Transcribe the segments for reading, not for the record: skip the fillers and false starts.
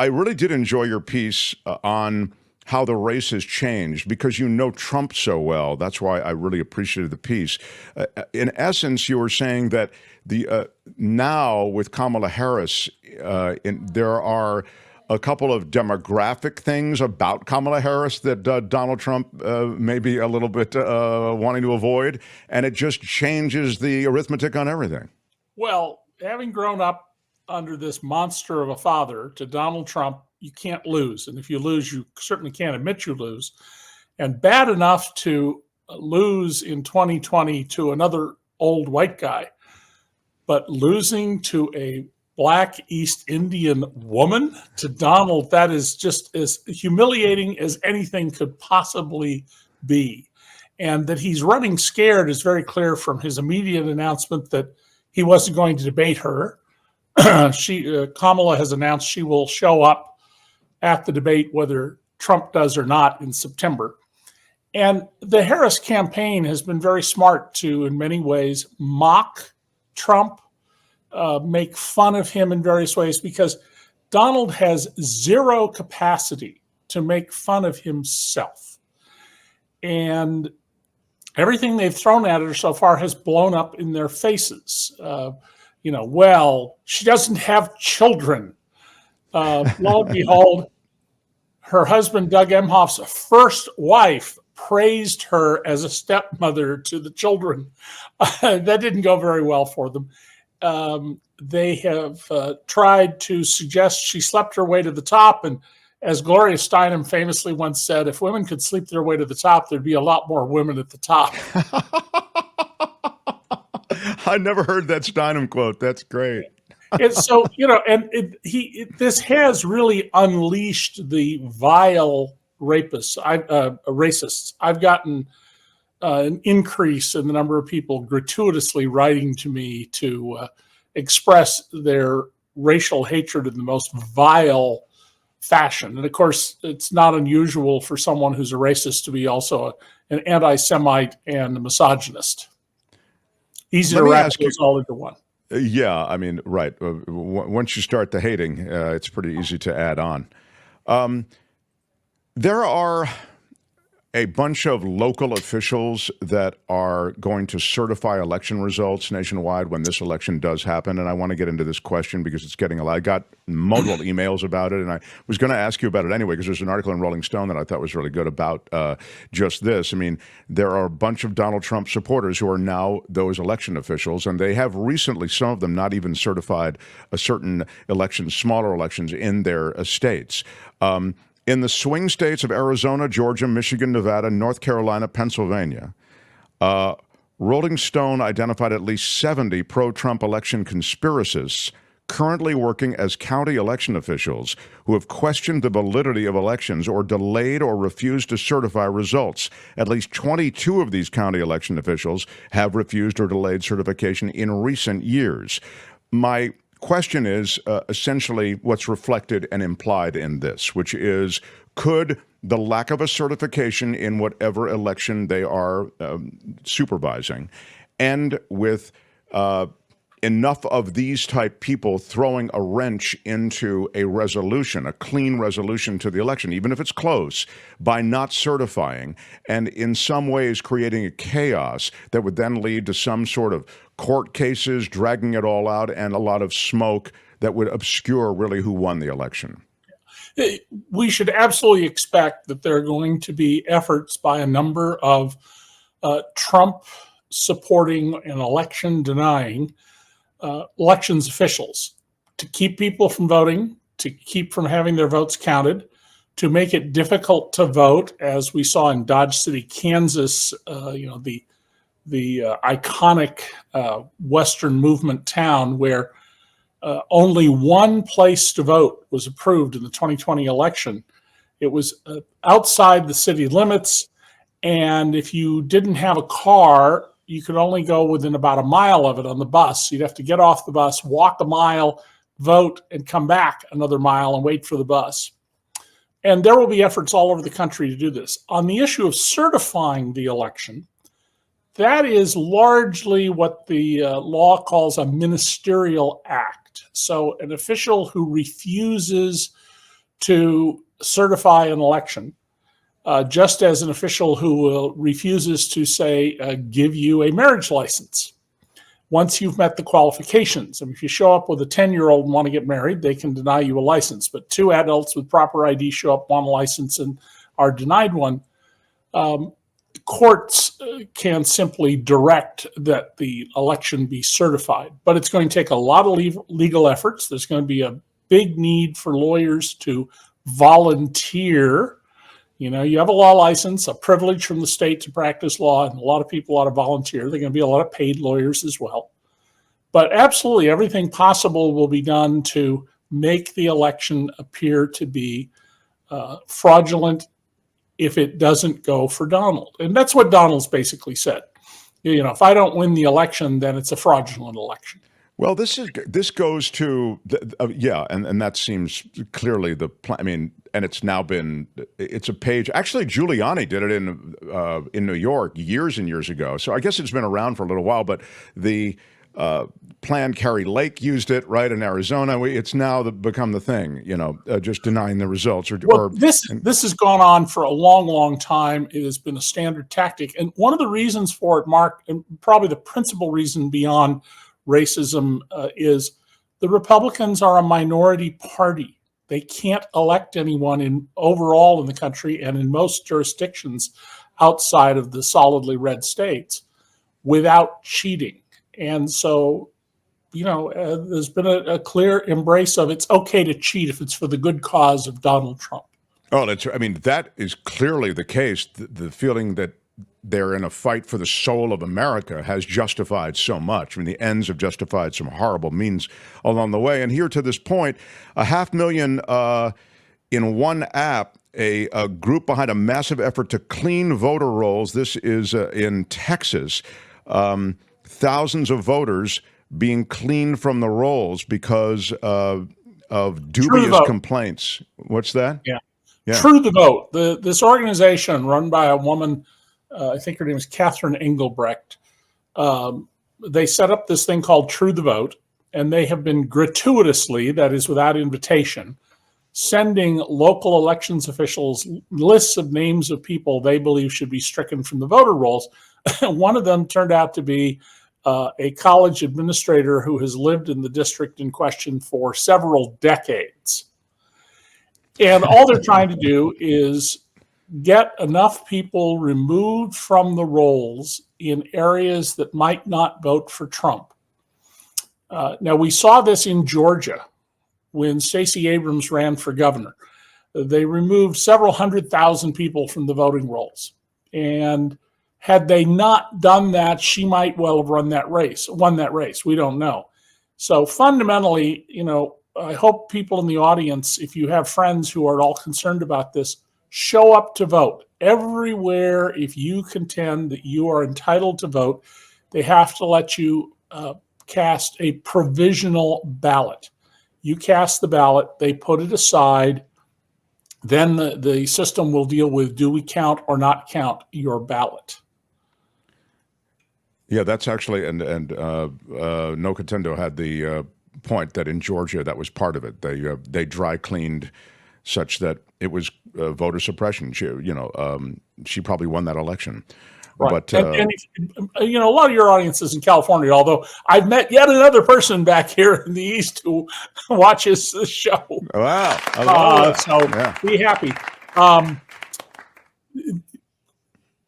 I really did enjoy your piece on how the race has changed because you know Trump so well. That's why I really appreciated the piece. In essence, you were saying that the now with Kamala Harris, there are a couple of demographic things about Kamala Harris that Donald Trump may be a little bit wanting to avoid, and it just changes the arithmetic on everything. Well, having grown up under this monster of a father to Donald Trump, you can't lose. And if you lose, you certainly can't admit you lose. And bad enough to lose in 2020 to another old white guy, but losing to a Black East Indian woman to Donald, that is just as humiliating as anything could possibly be. And that he's running scared is very clear from his immediate announcement that he wasn't going to debate her. Kamala has announced she will show up at the debate whether Trump does or not in September. And the Harris campaign has been very smart to, in many ways, mock Trump, make fun of him in various ways, because Donald has zero capacity to make fun of himself. And everything they've thrown at her so far has blown up in their faces. Well, she doesn't have children. Lo and behold, her husband, Doug Emhoff's first wife, praised her as a stepmother to the children. That didn't go very well for them. They have tried to suggest she slept her way to the top. And as Gloria Steinem famously once said, if women could sleep their way to the top, there'd be a lot more women at the top. I never heard that Steinem quote. That's great. This has really unleashed the vile racists. I've gotten an increase in the number of people gratuitously writing to me to express their racial hatred in the most vile fashion. And of course, it's not unusual for someone who's a racist to be also an anti-Semite and a misogynist. Easy to wrap those all into one. Yeah, I mean, right. Once you start the hating, it's pretty easy to add on. There are a bunch of local officials that are going to certify election results nationwide when this election does happen. And I want to get into this question because it's getting a lot. I got multiple emails about it, and I was going to ask you about it anyway, because there's an article in Rolling Stone that I thought was really good about just this. I mean, there are a bunch of Donald Trump supporters who are now those election officials, and they have recently, some of them not even certified a certain election, smaller elections in their states. In the swing states of Arizona, Georgia, Michigan, Nevada, North Carolina, Pennsylvania, Rolling Stone identified at least 70 pro-Trump election conspiracists currently working as county election officials who have questioned the validity of elections or delayed or refused to certify results. At least 22 of these county election officials have refused or delayed certification in recent years. My question is essentially what's reflected and implied in this, which is, could the lack of a certification in whatever election they are supervising end with enough of these type people throwing a wrench into a resolution, a clean resolution to the election, even if it's close, by not certifying, and in some ways creating a chaos that would then lead to some sort of court cases, dragging it all out, and a lot of smoke that would obscure really who won the election? We should absolutely expect that there are going to be efforts by a number of Trump supporting and election denying elections officials to keep people from voting, to keep from having their votes counted, to make it difficult to vote, as we saw in Dodge City, Kansas, the iconic Western movement town where only one place to vote was approved in the 2020 election. It was outside the city limits, and if you didn't have a car, you could only go within about a mile of it on the bus. You'd have to get off the bus, walk a mile, vote, and come back another mile and wait for the bus. And there will be efforts all over the country to do this. On the issue of certifying the election, that is largely what the law calls a ministerial act. So an official who refuses to certify an election, just as an official who refuses to say, give you a marriage license once you've met the qualifications. I mean, if you show up with a 10-year-old and want to get married, they can deny you a license. But two adults with proper ID show up, want a license, and are denied one. Courts can simply direct that the election be certified. But it's going to take a lot of legal efforts. There's going to be a big need for lawyers to volunteer. You know, you have a law license, a privilege from the state to practice law, and a lot of people ought to volunteer. There are going to be a lot of paid lawyers as well. But absolutely everything possible will be done to make the election appear to be fraudulent if it doesn't go for Donald. And that's what Donald's basically said. You know, if I don't win the election, then it's a fraudulent election. Well, this goes to and that seems clearly the plan. I mean, and it's a page. Actually, Giuliani did it in New York years and years ago. So I guess it's been around for a little while. But the plan, Carrie Lake used it right in Arizona. It's now become the thing. You know, just denying the results. This has gone on for a long, long time. It has been a standard tactic, and one of the reasons for it, Mark, and probably the principal reason beyond racism, is the Republicans are a minority party. They can't elect anyone overall in the country and in most jurisdictions outside of the solidly red states without cheating. And so, you know, there's been a clear embrace of it's okay to cheat if it's for the good cause of Donald Trump. Oh, that is clearly the case. The feeling that they're in a fight for the soul of America has justified so much. I mean, the ends have justified some horrible means along the way. And here to this point, 500,000 in one app, a group behind a massive effort to clean voter rolls. This is in Texas. Thousands of voters being cleaned from the rolls because of dubious complaints. What's that? Yeah. True the Vote. This organization run by a woman, I think her name is Catherine Engelbrecht. They set up this thing called True the Vote, and they have been gratuitously, that is without invitation, sending local elections officials lists of names of people they believe should be stricken from the voter rolls. One of them turned out to be a college administrator who has lived in the district in question for several decades. And all they're trying to do is get enough people removed from the rolls in areas that might not vote for Trump. Now, we saw this in Georgia when Stacey Abrams ran for governor. They removed several 100,000 people from the voting rolls. And had they not done that, she might well have won that race. We don't know. So fundamentally, you know, I hope people in the audience, if you have friends who are at all concerned about this, show up to vote. Everywhere, if you contend that you are entitled to vote, they have to let you cast a provisional ballot. You cast the ballot, they put it aside, then the system will deal with, do we count or not count your ballot? Yeah, that's actually, and No Contendo had the point that in Georgia that was part of it. They dry cleaned such that it was voter suppression. She probably won that election. Right. But and you know, a lot of your audience is in California, although I've met yet another person back here in the East who watches the show. Wow. Be happy.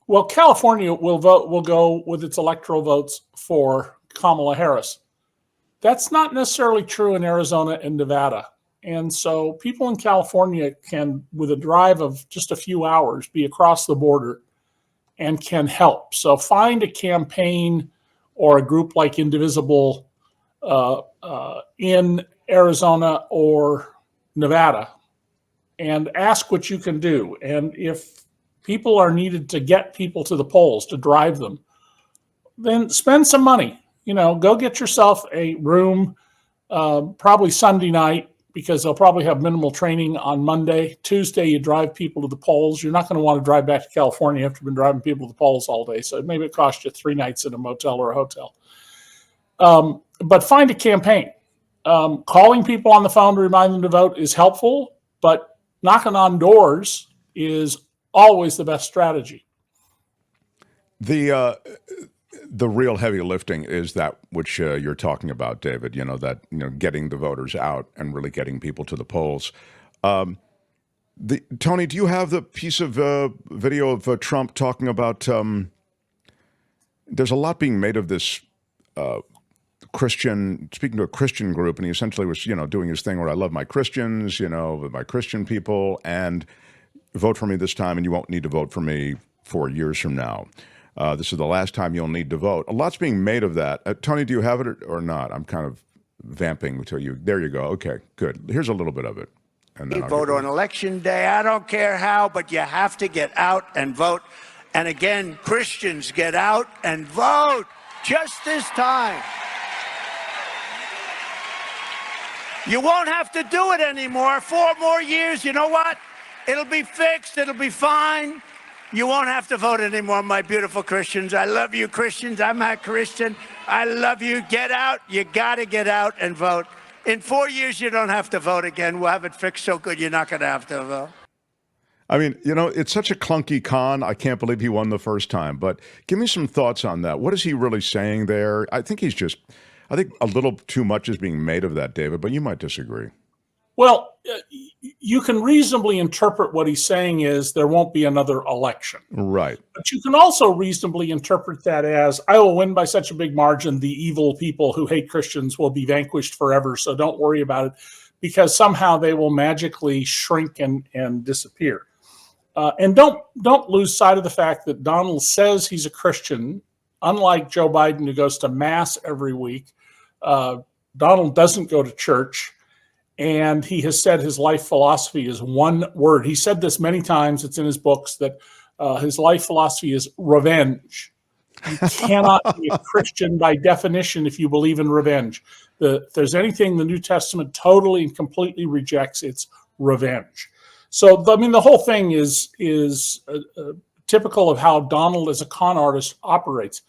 Well, California will go with its electoral votes for Kamala Harris. That's not necessarily true in Arizona and Nevada. And so people in California can, with a drive of just a few hours, be across the border and can help. So find a campaign or a group like Indivisible in Arizona or Nevada and ask what you can do. And if people are needed to get people to the polls, to drive them, then spend some money. You know, go get yourself a room, probably Sunday night, because they'll probably have minimal training on Monday. Tuesday, you drive people to the polls. You're not going to want to drive back to California after you've been driving people to the polls all day. So maybe it costs you 3 nights in a motel or a hotel. But find a campaign. Calling people on the phone to remind them to vote is helpful, but knocking on doors is always the best strategy. The real heavy lifting is that which you're talking about, David. Getting the voters out and really getting people to the polls. Tony, do you have the piece of video of Trump talking about? There's a lot being made of this speaking to a Christian group, and he essentially was, doing his thing where I love my Christians, my Christian people, and vote for me this time, and you won't need to vote for me 4 years from now. This is the last time you'll need to vote. A lot's being made of that. Tony, do you have it or not? I'm kind of vamping to you. There you go. Okay, good. Here's a little bit of it. And then vote on election day. I don't care how, but you have to get out and vote. And again, Christians, get out and vote just this time. You won't have to do it anymore. 4 more years, you know what? It'll be fixed. It'll be fine. You won't have to vote anymore, my beautiful Christians. I love you, Christians. I'm a Christian. I love you. Get out. You got to get out and vote. In 4 years, you don't have to vote again. We'll have it fixed so good you're not going to have to vote. I mean, it's such a clunky con. I can't believe he won the first time. But give me some thoughts on that. What is he really saying there? I think a little too much is being made of that, David, but you might disagree. Well, you can reasonably interpret what he's saying is there won't be another election. Right. But you can also reasonably interpret that as I will win by such a big margin, the evil people who hate Christians will be vanquished forever, so don't worry about it, because somehow they will magically shrink and disappear. And don't lose sight of the fact that Donald says he's a Christian, unlike Joe Biden, who goes to mass every week. Donald doesn't go to church. And he has said his life philosophy is one word. He said this many times. It's in his books that his life philosophy is revenge. You cannot be a Christian by definition if you believe in revenge. If there's anything the New Testament totally and completely rejects, it's revenge. So, I mean, the whole thing is typical of how Donald as a con artist operates.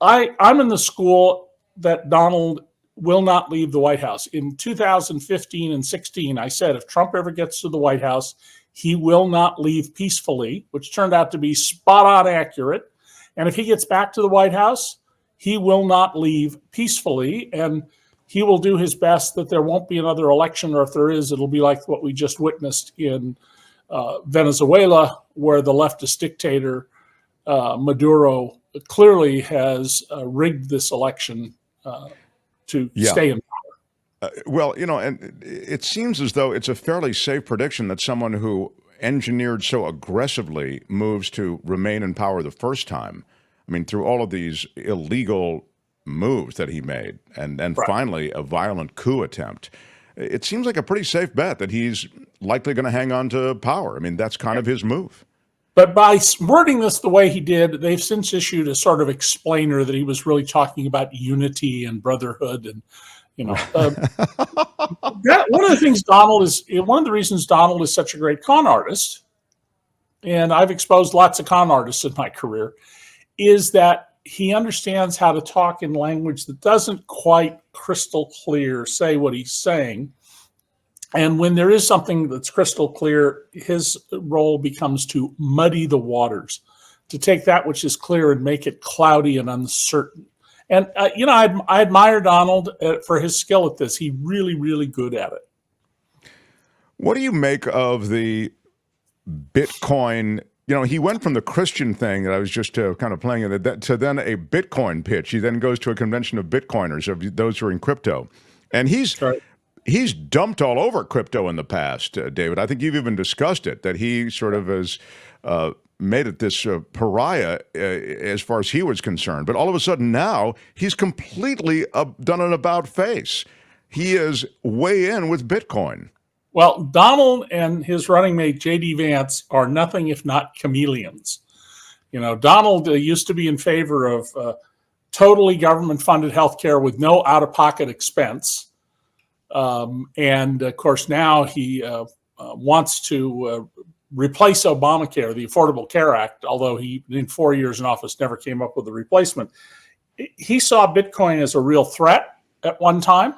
I'm in the school that Donald will not leave the White House. In 2015 and 16, I said, if Trump ever gets to the White House, he will not leave peacefully, which turned out to be spot on accurate. And if he gets back to the White House, he will not leave peacefully. And he will do his best that there won't be another election, or if there is, it'll be like what we just witnessed in Venezuela, where the leftist dictator Maduro clearly has rigged this election to stay in power. Well, and it seems as though it's a fairly safe prediction that someone who engineered so aggressively moves to remain in power the first time. I mean, through all of these illegal moves that he made, and right. Finally a violent coup attempt. It seems like a pretty safe bet that he's likely going to hang on to power. I mean, that's kind of his move. But by wording this the way he did, they've since issued a sort of explainer that he was really talking about unity and brotherhood, and one of the reasons Donald is such a great con artist, and I've exposed lots of con artists in my career, is that he understands how to talk in language that doesn't quite crystal clear say what he's saying. And when there is something that's crystal clear, his role becomes to muddy the waters, to take that which is clear and make it cloudy and uncertain. And, I admire Donald for his skill at this. He's really, really good at it. What do you make of the Bitcoin? He went from the Christian thing that I was just kind of playing to then a Bitcoin pitch. He then goes to a convention of Bitcoiners, of those who are in crypto. And he's dumped all over crypto in the past, David. I think you've even discussed it, that he sort of has made it this pariah as far as he was concerned. But all of a sudden now, he's completely done an about face. He is way in with Bitcoin. Well, Donald and his running mate, J.D. Vance, are nothing if not chameleons. Donald used to be in favor of totally government-funded health care with no out-of-pocket expense. And of course, now he wants to replace Obamacare, the Affordable Care Act, although he, in 4 years in office, never came up with a replacement. He saw Bitcoin as a real threat at one time.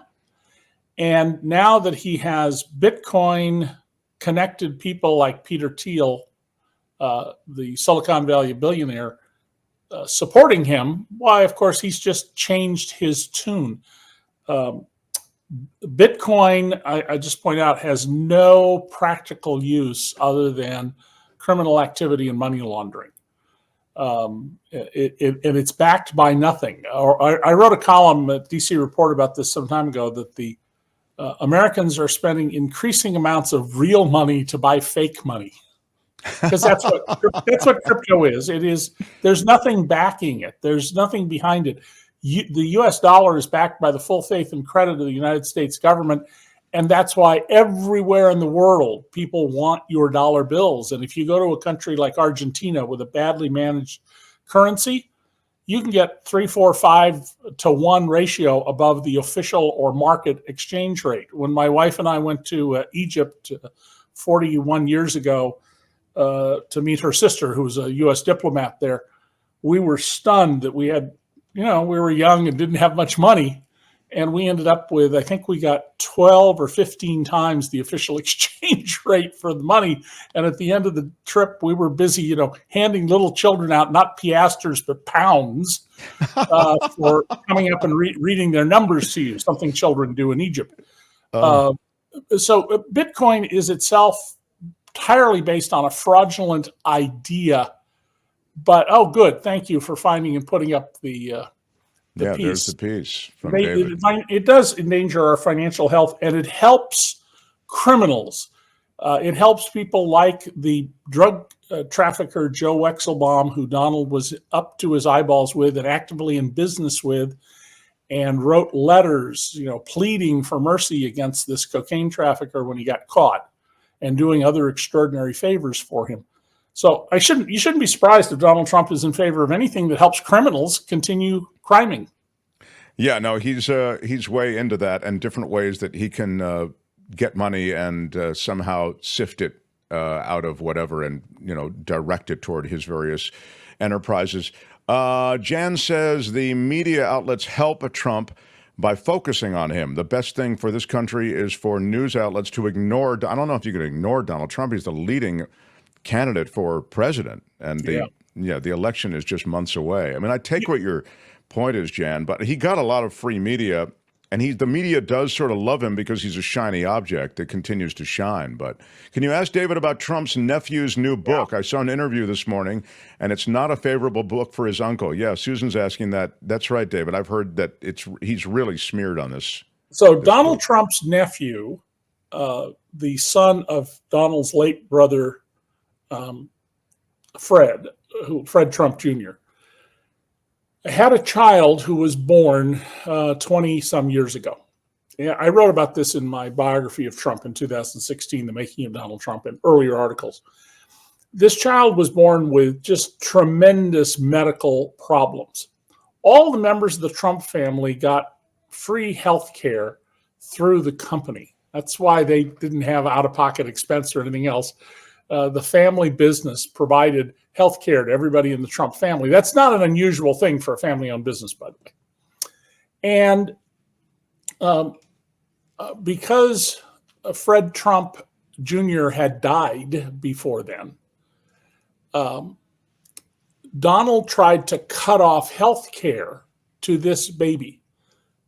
And now that he has Bitcoin connected people like Peter Thiel, the Silicon Valley billionaire, supporting him, why, of course, he's just changed his tune. Bitcoin, I just point out, has no practical use other than criminal activity and money laundering. And it's backed by nothing. I wrote a column at DC Report about this some time ago, that the Americans are spending increasing amounts of real money to buy fake money. Because that's what crypto is. It is. There's nothing backing it. There's nothing behind it. The U.S. dollar is backed by the full faith and credit of the United States government, and that's why everywhere in the world people want your dollar bills. And if you go to a country like Argentina with a badly managed currency, you can get 3, 4, 5 to 1 ratio above the official or market exchange rate. When my wife and I went to Egypt 41 years ago, to meet her sister, who was a U.S. diplomat there, we were stunned that we had, we were young and didn't have much money. And we ended up with, I think we got 12 or 15 times the official exchange rate for the money. And at the end of the trip, we were busy, handing little children out, not piastres, but pounds for coming up and reading their numbers to you, something children do in Egypt. So Bitcoin is itself entirely based on a fraudulent idea, but good. Thank you for finding and putting up the piece. There's the piece from David. It does endanger our financial health, and it helps criminals. It helps people like the drug trafficker Joe Wexelbaum, who Donald was up to his eyeballs with and actively in business with, and wrote letters, pleading for mercy against this cocaine trafficker when he got caught, and doing other extraordinary favors for him. So you shouldn't be surprised if Donald Trump is in favor of anything that helps criminals continue criming. Yeah, no, he's way into that, and different ways that he can get money and somehow sift it out of whatever, and direct it toward his various enterprises. Jan says the media outlets help Trump by focusing on him. The best thing for this country is for news outlets to ignore. I don't know if you can ignore Donald Trump. He's the leading candidate for president, and the election is just months away. I mean, I take what your point is, Jan, but he got a lot of free media, and the media does sort of love him because he's a shiny object that continues to shine. But can you ask David about Trump's nephew's new book? I saw an interview this morning, and it's not a favorable book for his uncle. Yeah, Susan's asking that. That's right, David. I've heard that he's really smeared on this. So Donald Trump's nephew, the son of Donald's late brother, Fred Trump Jr., had a child who was born 20-some years ago. Yeah, I wrote about this in my biography of Trump in 2016, The Making of Donald Trump, and earlier articles. This child was born with just tremendous medical problems. All the members of the Trump family got free health care through the company. That's why they didn't have out-of-pocket expense or anything else. The family business provided health care to everybody in the Trump family. That's not an unusual thing for a family-owned business, by the way. And because Fred Trump Jr. had died before then, Donald tried to cut off health care to this baby,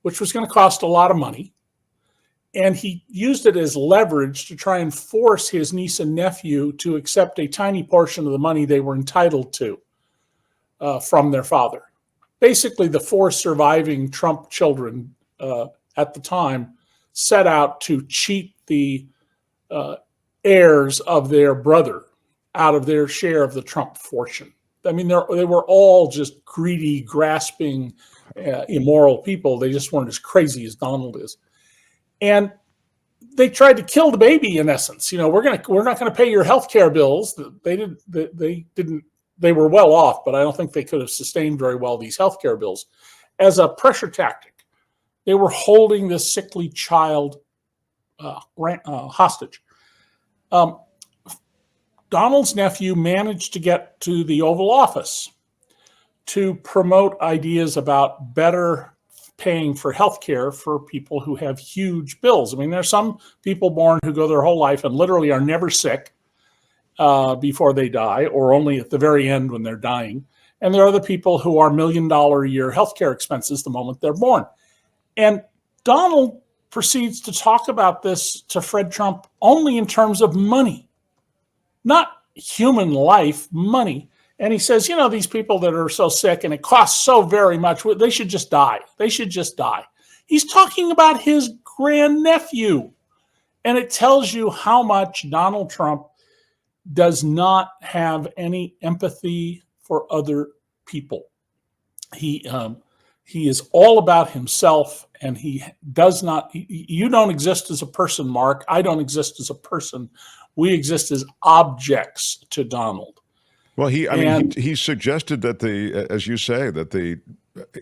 which was going to cost a lot of money. And he used it as leverage to try and force his niece and nephew to accept a tiny portion of the money they were entitled to from their father. Basically, the 4 surviving Trump children at the time set out to cheat the heirs of their brother out of their share of the Trump fortune. I mean, they were all just greedy, grasping, immoral people. They just weren't as crazy as Donald is. And they tried to kill the baby, in essence. We're not going to pay your health care bills. They were well off, but I don't think they could have sustained very well these health care bills as a pressure tactic. They were holding this sickly child hostage. Donald's nephew managed to get to the Oval Office to promote ideas about better paying for health care for people who have huge bills. I mean, there's some people born who go their whole life and literally are never sick before they die, or only at the very end when they're dying. And there are other people who are $1 million a year healthcare expenses the moment they're born. And Donald proceeds to talk about this to Fred Trump only in terms of money, not human life, money. And he says, these people that are so sick and it costs so very much, they should just die. They should just die. He's talking about his grandnephew. And it tells you how much Donald Trump does not have any empathy for other people. He is all about himself, and he does not. You don't exist as a person, Mark. I don't exist as a person. We exist as objects to Donald. Well, he suggested that as you say, that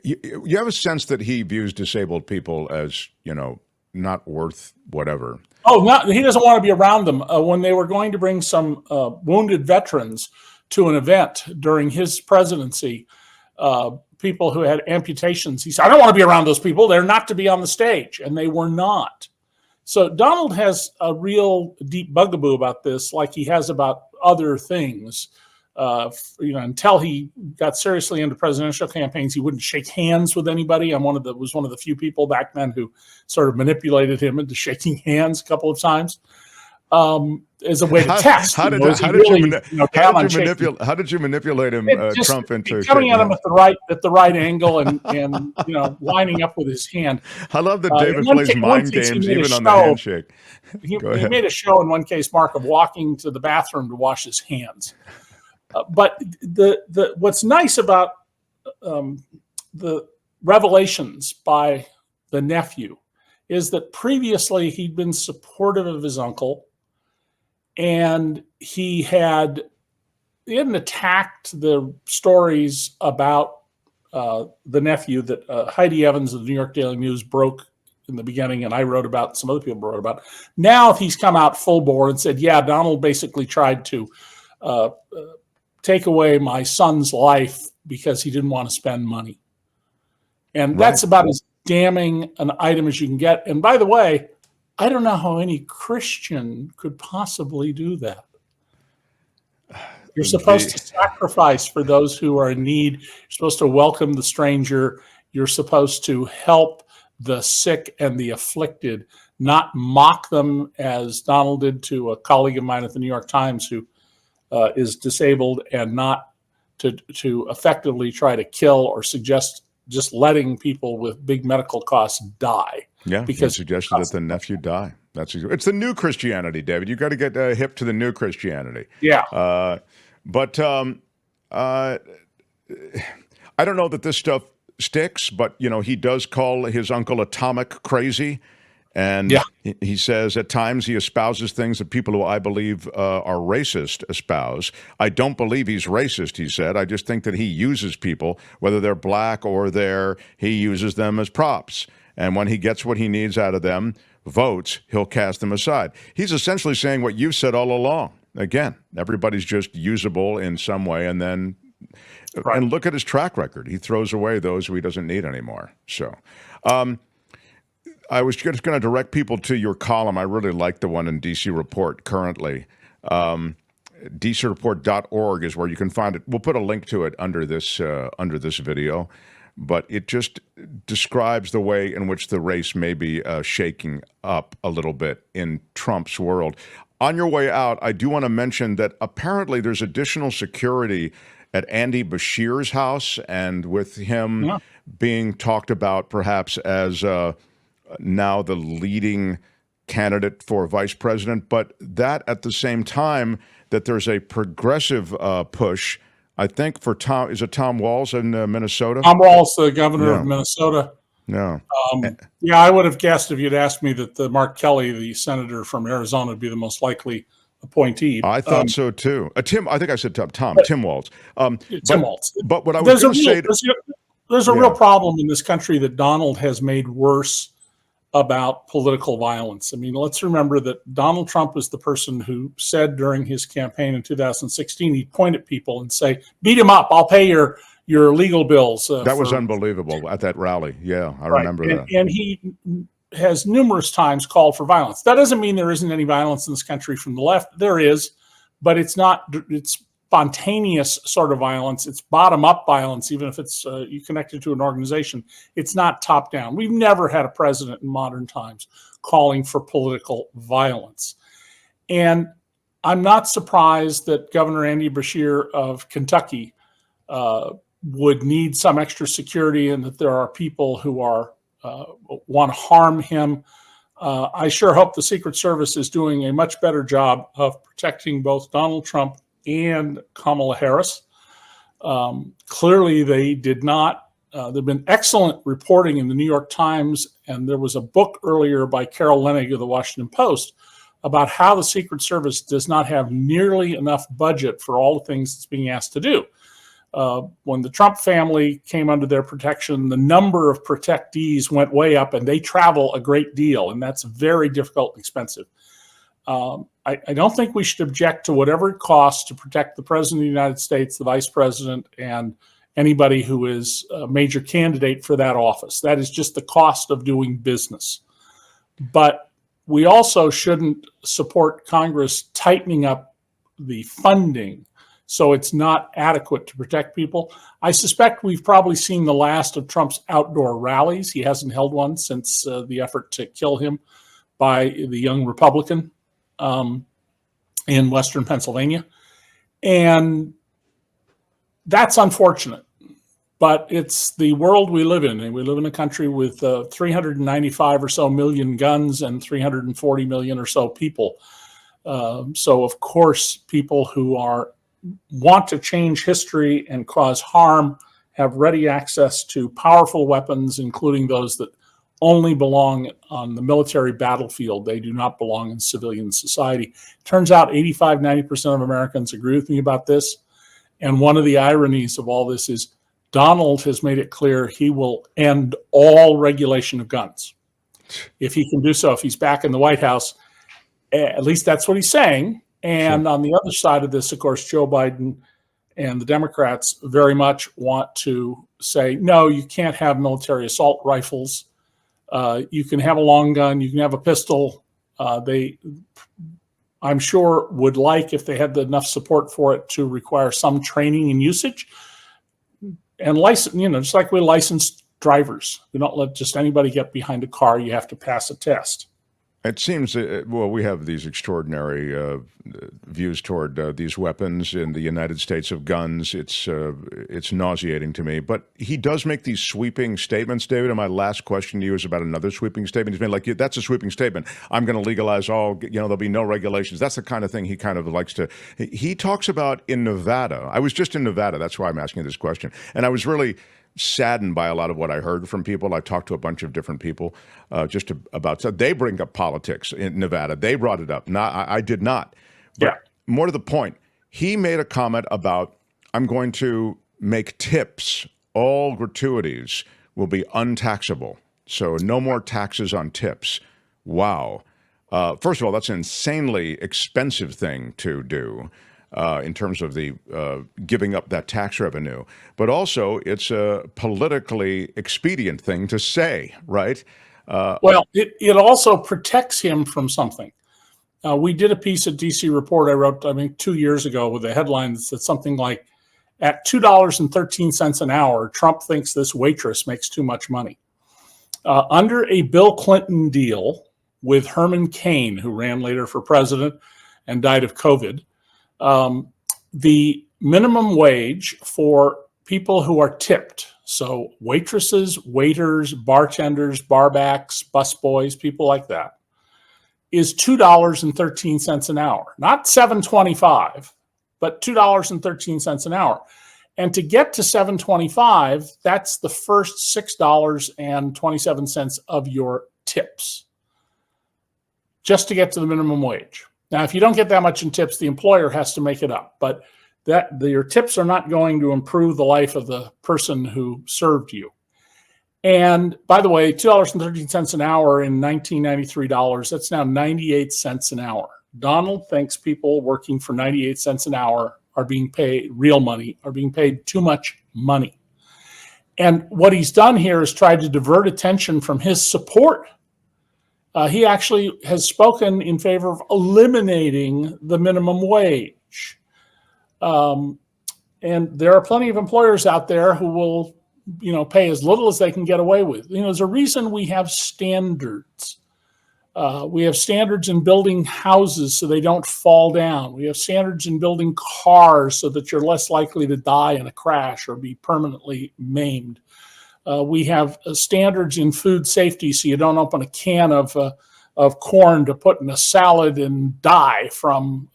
you have a sense that he views disabled people as, not worth whatever. Oh, he doesn't want to be around them. When they were going to bring some wounded veterans to an event during his presidency, people who had amputations, he said, I don't want to be around those people. They're not to be on the stage. And they were not. So Donald has a real deep bugaboo about this, like he has about other things. Until he got seriously into presidential campaigns, he wouldn't shake hands with anybody. Was one of the few people back then who sort of manipulated him into shaking hands a couple of times as a way to test. How did you manipulate him, Trump, into coming at him at the right angle and lining up with his hand? I love that David plays mind games even on the handshake. He made a show in one case, Mark, of walking to the bathroom to wash his hands. But what's nice about the revelations by the nephew is that previously he'd been supportive of his uncle, and he hadn't attacked the stories about the nephew that Heidi Evans of the New York Daily News broke in the beginning, and I wrote about, some other people wrote about. Now he's come out full bore and said, yeah, Donald basically tried to take away my son's life because he didn't want to spend money. And that's about as damning an item as you can get. And by the way, I don't know how any Christian could possibly do that. You're supposed to sacrifice for those who are in need. You're supposed to welcome the stranger. You're supposed to help the sick and the afflicted, not mock them as Donald did to a colleague of mine at the New York Times who is disabled, and not to effectively try to kill or suggest just letting people with big medical costs die. Yeah, because he suggested that the nephew die. It's the new Christianity, David. You got to get hip to the new Christianity. Yeah. But I don't know that this stuff sticks, but he does call his uncle atomic crazy. And he says at times he espouses things that people who I believe are racist espouse. I don't believe he's racist, he said. I just think that he uses people, whether they're black or he uses them as props. And when he gets what he needs out of them, votes, he'll cast them aside. He's essentially saying what you've said all along. Again, everybody's just usable in some way. And then, and look at his track record. He throws away those who he doesn't need anymore. So, I was just going to direct people to your column. I really like the one in DC Report currently. DCReport.org is where you can find it. We'll put a link to it under this video, but it just describes the way in which the race may be shaking up a little bit in Trump's world. On your way out, I do want to mention that apparently there's additional security at Andy Beshear's house, and with him being talked about perhaps as now the leading candidate for vice president, but that at the same time that there's a progressive push, I think, for Tom Walz in Minnesota? Tom Walz, the governor of Minnesota. No. I would have guessed if you'd asked me that Mark Kelly, the senator from Arizona, would be the most likely appointee. I thought so too. Tim Walz. Tim Walz. But what I was going to say... There's a real problem in this country that Donald has made worse about political violence. I mean, let's remember that Donald Trump was the person who said during his campaign in 2016, he'd point at people and say, beat him up, I'll pay your your legal bills. That was unbelievable at that rally. Yeah, I right. remember that. And he has numerous times called for violence. That doesn't mean there isn't any violence in this country from the left. There is, but it's spontaneous sort of violence. It's bottom-up violence, even if it's you connected to an organization. It's not top-down. We've never had a president in modern times calling for political violence. And I'm not surprised that Governor Andy Beshear of Kentucky would need some extra security, and that there are people who are want to harm him. I sure hope the Secret Service is doing a much better job of protecting both Donald Trump and Kamala Harris. Clearly, they did not. There've been excellent reporting in the New York Times, and there was a book earlier by Carol Leonnig of the Washington Post about how the Secret Service does not have nearly enough budget for all the things it's being asked to do. When the Trump family came under their protection, the number of protectees went way up, and they travel a great deal, and that's very difficult and expensive. I don't think we should object to whatever it costs to protect the President of the United States, the Vice President, and anybody who is a major candidate for that office. That is just the cost of doing business. But we also shouldn't support Congress tightening up the funding so it's not adequate to protect people. I suspect we've probably seen the last of Trump's outdoor rallies. He hasn't held one since the effort to kill him by the young Republican in Western Pennsylvania. And that's unfortunate, but it's the world we live in. And we live in a country with 395 or so million guns and 340 million or so people. So of course, people who want to change history and cause harm have ready access to powerful weapons, including those that only belong on the military battlefield. They do not belong in civilian society. Turns out 85–90% of Americans agree with me about this. And one of the ironies of all this is Donald has made it clear he will end all regulation of guns. If he can do so, if he's back in the White House, at least that's what he's saying. And sure. On the other side of this, of course, Joe Biden and the Democrats very much want to say, no, you can't have military assault rifles. You can have a long gun. You can have a pistol. They, I'm sure, would like, if they had enough support for it, to require some training and usage. And license, just like we license drivers. We don't let just anybody get behind a car. You have to pass a test. It seems, well, we have these extraordinary views toward these weapons in the United States of guns. It's nauseating to me. But he does make these sweeping statements, David. And my last question to you is about another sweeping statement. He's been like, that's a sweeping statement. I'm going to legalize all, there'll be no regulations. That's the kind of thing he kind of likes to. He talks about in Nevada. I was just in Nevada. That's why I'm asking this question. And I was really saddened by a lot of what I heard from people. I talked to a bunch of different people about, so they bring up politics in Nevada. They brought it up. I did not. But yeah. More to the point, he made a comment about, I'm going to make tips, all gratuities will be untaxable. So no more taxes on tips. Wow. First of all, that's an insanely expensive thing to do. In terms of the giving up that tax revenue. But also, it's a politically expedient thing to say, right? Well, it also protects him from something. We did a piece at DC Report I wrote, 2 years ago with a headline that said something like, at $2.13 an hour, Trump thinks this waitress makes too much money. Under a Bill Clinton deal with Herman Cain, who ran later for president and died of COVID, the minimum wage for people who are tipped, so waitresses, waiters, bartenders, barbacks, busboys, people like that, is $2.13 an hour. Not $7.25, but $2.13 an hour. And to get to $7.25, that's the first $6.27 of your tips, just to get to the minimum wage. Now, if you don't get that much in tips, the employer has to make it up. But your tips are not going to improve the life of the person who served you. And by the way, $2.13 an hour in 1993 dollars, that's now 98 cents an hour. Donald thinks people working for 98 cents an hour are being paid, real money, are being paid too much money. And what he's done here is tried to divert attention from his support. He actually has spoken in favor of eliminating the minimum wage. And there are plenty of employers out there who will, pay as little as they can get away with. There's a reason we have standards. We have standards in building houses so they don't fall down. We have standards in building cars so that you're less likely to die in a crash or be permanently maimed. We have standards in food safety so you don't open a can of corn to put in a salad and die from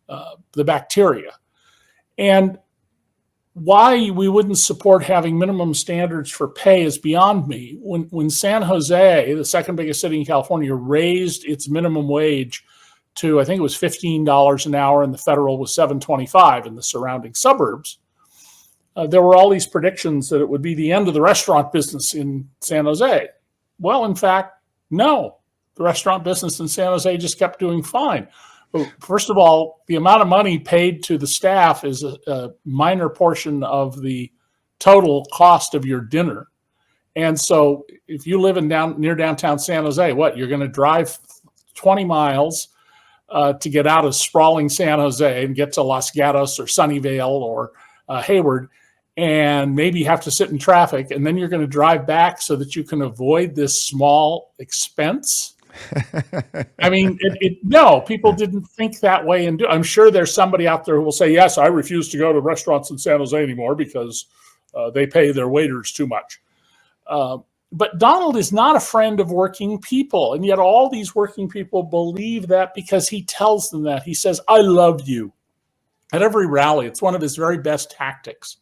the bacteria. And why we wouldn't support having minimum standards for pay is beyond me. When San Jose, the second biggest city in California, raised its minimum wage to, I think it was $15 an hour, and the federal was $7.25 in the surrounding suburbs, there were all these predictions that it would be the end of the restaurant business in San Jose. Well, in fact, no. The restaurant business in San Jose just kept doing fine. First of all, the amount of money paid to the staff is a minor portion of the total cost of your dinner. And so if you live near downtown San Jose, you're going to drive 20 miles to get out of sprawling San Jose and get to Los Gatos or Sunnyvale or Hayward, and maybe have to sit in traffic, and then you're going to drive back so that you can avoid this small expense. I mean, no, people didn't think that way. And I'm sure there's somebody out there who will say, yes, I refuse to go to restaurants in San Jose anymore because they pay their waiters too much. But Donald is not a friend of working people. And yet all these working people believe that because he tells them that. He says, I love you at every rally. It's one of his very best tactics.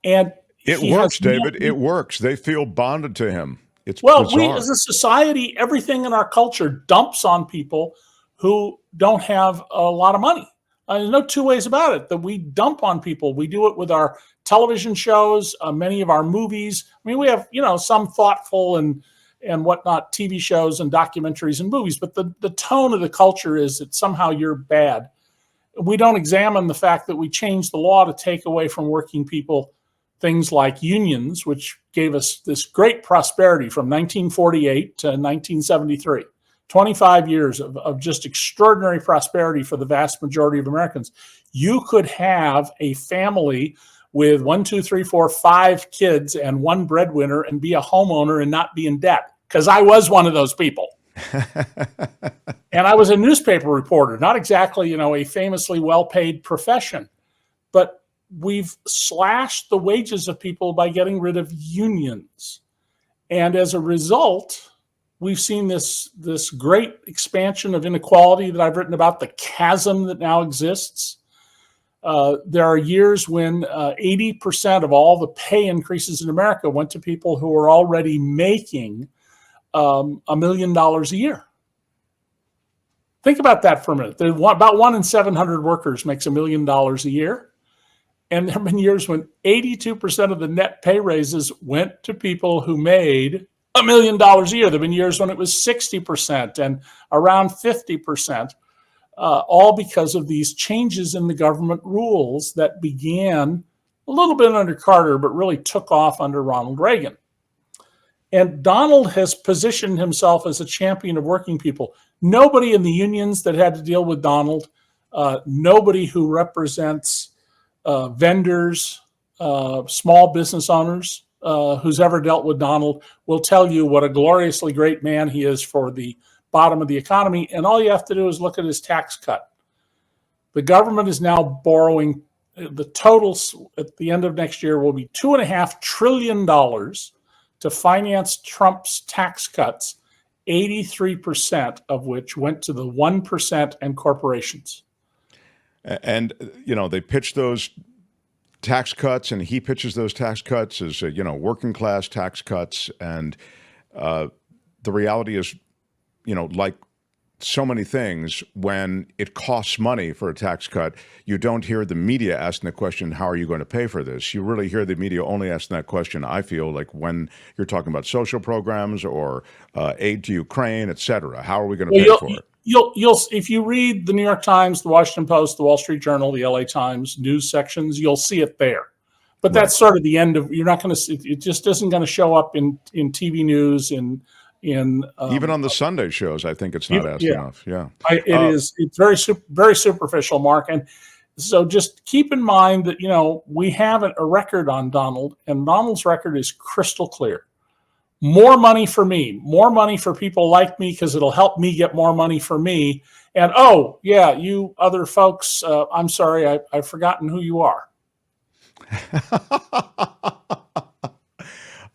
And it works, David. It works. They feel bonded to him. It's bizarre. We as a society, everything in our culture dumps on people who don't have a lot of money. There's no two ways about it that we dump on people. We do it with our television shows, many of our movies. I mean, we have, some thoughtful and whatnot TV shows and documentaries and movies, but the tone of the culture is that somehow you're bad. We don't examine the fact that we changed the law to take away from working people things like unions, which gave us this great prosperity from 1948 to 1973. 25 years of just extraordinary prosperity for the vast majority of Americans. You could have a family with 1, 2, 3, 4, 5 kids and one breadwinner and be a homeowner and not be in debt, because I was one of those people. And I was a newspaper reporter, not exactly, a famously well-paid profession, but we've slashed the wages of people by getting rid of unions. And as a result, we've seen this great expansion of inequality that I've written about, the chasm that now exists. There are years when 80% of all the pay increases in America went to people who were already making $1 million a year. Think about that for a minute. About 1 in 700 workers makes $1 million a year. And there have been years when 82% of the net pay raises went to people who made $1 million a year. There have been years when it was 60% and around 50%, all because of these changes in the government rules that began a little bit under Carter, but really took off under Ronald Reagan. And Donald has positioned himself as a champion of working people. Nobody in the unions that had to deal with Donald, nobody who represents vendors, small business owners, who's ever dealt with Donald will tell you what a gloriously great man he is for the bottom of the economy. And all you have to do is look at his tax cut. The government is now borrowing, the totals at the end of next year will be $2.5 trillion to finance Trump's tax cuts, 83% of which went to the 1% and corporations. And, they pitch those tax cuts, and he pitches those tax cuts as, working class tax cuts. And the reality is, like so many things, when it costs money for a tax cut, you don't hear the media asking the question, how are you going to pay for this? You really hear the media only asking that question, I feel like, when you're talking about social programs or aid to Ukraine, et cetera. How are we going to pay for it? You'll if you read the New York Times, the Washington Post, the Wall Street Journal, the LA Times news sections, you'll see it there. But that's sort of the end of. You're not going to see. It just isn't going to show up in TV news in even on the Sunday shows. I think it's not asked enough. Yeah, it is. It's very superficial, Mark. And so just keep in mind that we have a record on Donald, and Donald's record is crystal clear. More money for me, more money for people like me, because it'll help me get more money for me. And oh yeah, you other folks, I'm sorry, I've forgotten who you are.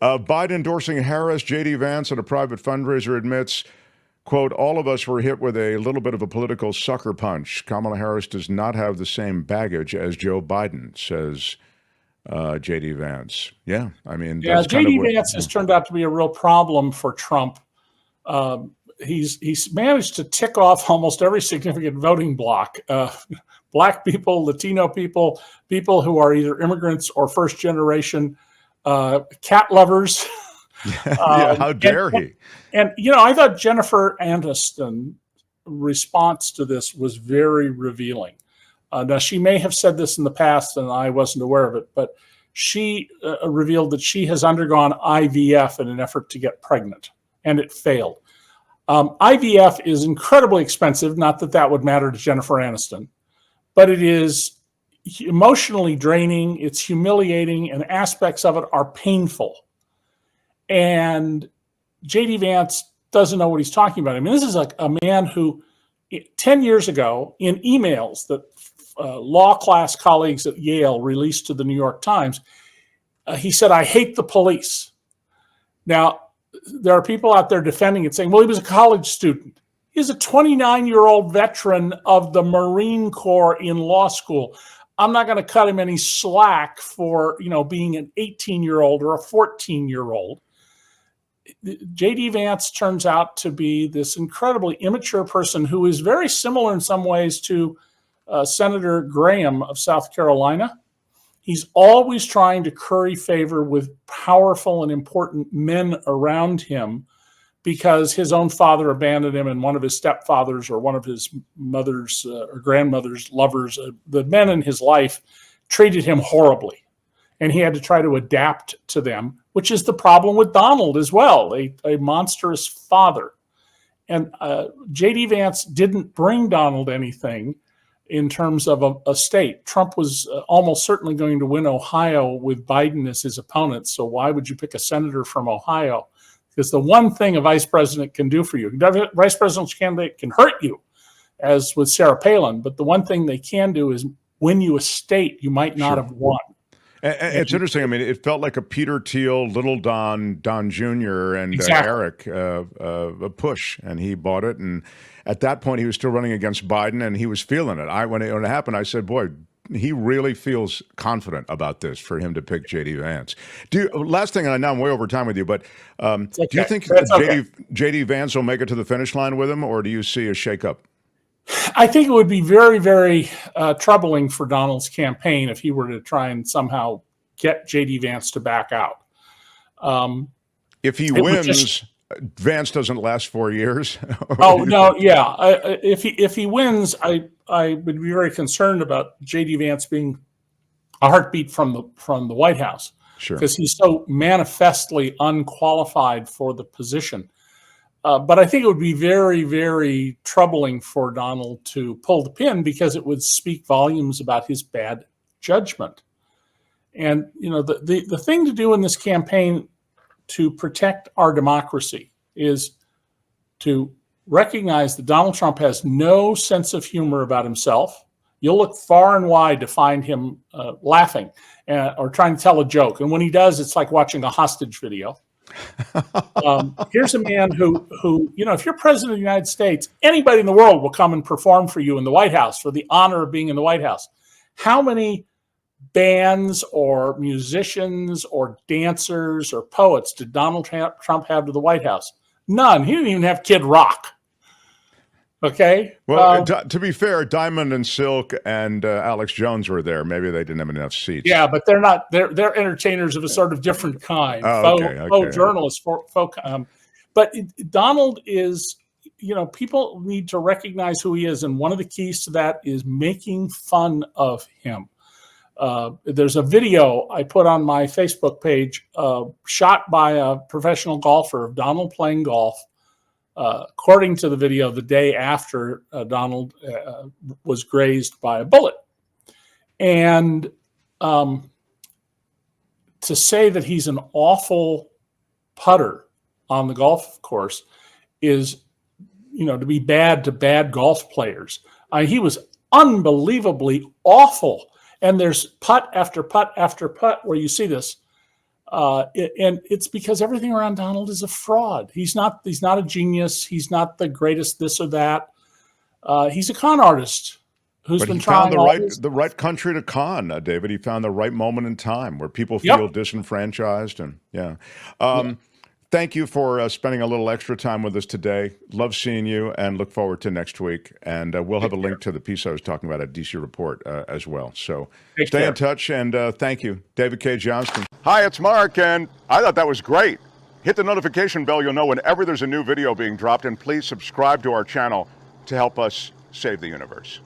Biden endorsing Harris, J.D. Vance at a private fundraiser admits, quote, all of us were hit with a little bit of a political sucker punch. Kamala Harris does not have the same baggage as Joe Biden, says J.D. Vance. Yeah, I mean, yeah, J.D. Vance has turned out to be a real problem for Trump. He's managed to tick off almost every significant voting bloc. Black people, Latino people, people who are either immigrants or first generation, cat lovers. Yeah, how dare he? And I thought Jennifer Aniston's response to this was very revealing. Now, she may have said this in the past and I wasn't aware of it, but she revealed that she has undergone IVF in an effort to get pregnant, and it failed. IVF is incredibly expensive, not that that would matter to Jennifer Aniston, but it is emotionally draining, it's humiliating, and aspects of it are painful. And J.D. Vance doesn't know what he's talking about. I mean, this is like a man who 10 years ago, in emails that law class colleagues at Yale released to the New York Times, he said, I hate the police. Now, there are people out there defending it, saying, well, he was a college student. He's a 29-year-old veteran of the Marine Corps in law school. I'm not going to cut him any slack for, being an 18-year-old or a 14-year-old. J.D. Vance turns out to be this incredibly immature person who is very similar in some ways to Senator Graham of South Carolina. He's always trying to curry favor with powerful and important men around him because his own father abandoned him and one of his stepfathers or one of his mother's or grandmother's lovers, the men in his life, treated him horribly. And he had to try to adapt to them, which is the problem with Donald as well, a monstrous father. And J.D. Vance didn't bring Donald anything in terms of a state. Trump was almost certainly going to win Ohio with Biden as his opponent. So why would you pick a senator from Ohio? Because the one thing a vice president can do for you, vice presidential candidate can hurt you, as with Sarah Palin, but the one thing they can do is win you a state you might not have won. And it's interesting. I mean, it felt like a Peter Thiel, Little Don Jr., and Eric a push, and he bought it. And at that point, he was still running against Biden, and he was feeling it. When it happened, I said, boy, he really feels confident about this for him to pick J.D. Vance. Last thing, and I know I'm way over time with you, but do you think J.D. Vance will make it to the finish line with him, or do you see a shakeup? I think it would be very, very troubling for Donald's campaign if he were to try and somehow get J.D. Vance to back out. If he wins, Vance doesn't last 4 years. Oh no, yeah. If he wins, I would be very concerned about J.D. Vance being a heartbeat from the White House, because he's so manifestly unqualified for the position. But I think it would be very, very troubling for Donald to pull the pin, because it would speak volumes about his bad judgment. And the thing to do in this campaign to protect our democracy is to recognize that Donald Trump has no sense of humor about himself. You'll look far and wide to find him laughing or trying to tell a joke. And when he does, it's like watching a hostage video. Here's a man who, if you're president of the United States, anybody in the world will come and perform for you in the White House for the honor of being in the White House. How many bands or musicians or dancers or poets did Donald Trump have to the White House? None. He didn't even have Kid Rock. Okay. Well, to be fair, Diamond and Silk and Alex Jones were there. Maybe they didn't have enough seats. Yeah, but they're not. They're entertainers of a sort of different kind. Faux journalists. But Donald is. People need to recognize who he is, and one of the keys to that is making fun of him. There's a video I put on my Facebook page, shot by a professional golfer of Donald playing golf. According to the video, the day after Donald was grazed by a bullet. And to say that he's an awful putter on the golf course is, to be bad to bad golf players. He was unbelievably awful. And there's putt after putt after putt where you see this. And it's because everything around Donald is a fraud. He's not a genius. He's not the greatest this or that. He's a con artist who's been trying the right country to con, David. He found the right moment in time where people feel disenfranchised. And thank you for spending a little extra time with us today. Love seeing you and look forward to next week. And we'll have a link to the piece I was talking about at DC Report as well. So stay in touch, and thank you. David K. Johnston. Hi, it's Mark, and I thought that was great. Hit the notification bell. You'll know whenever there's a new video being dropped, and please subscribe to our channel to help us save the universe.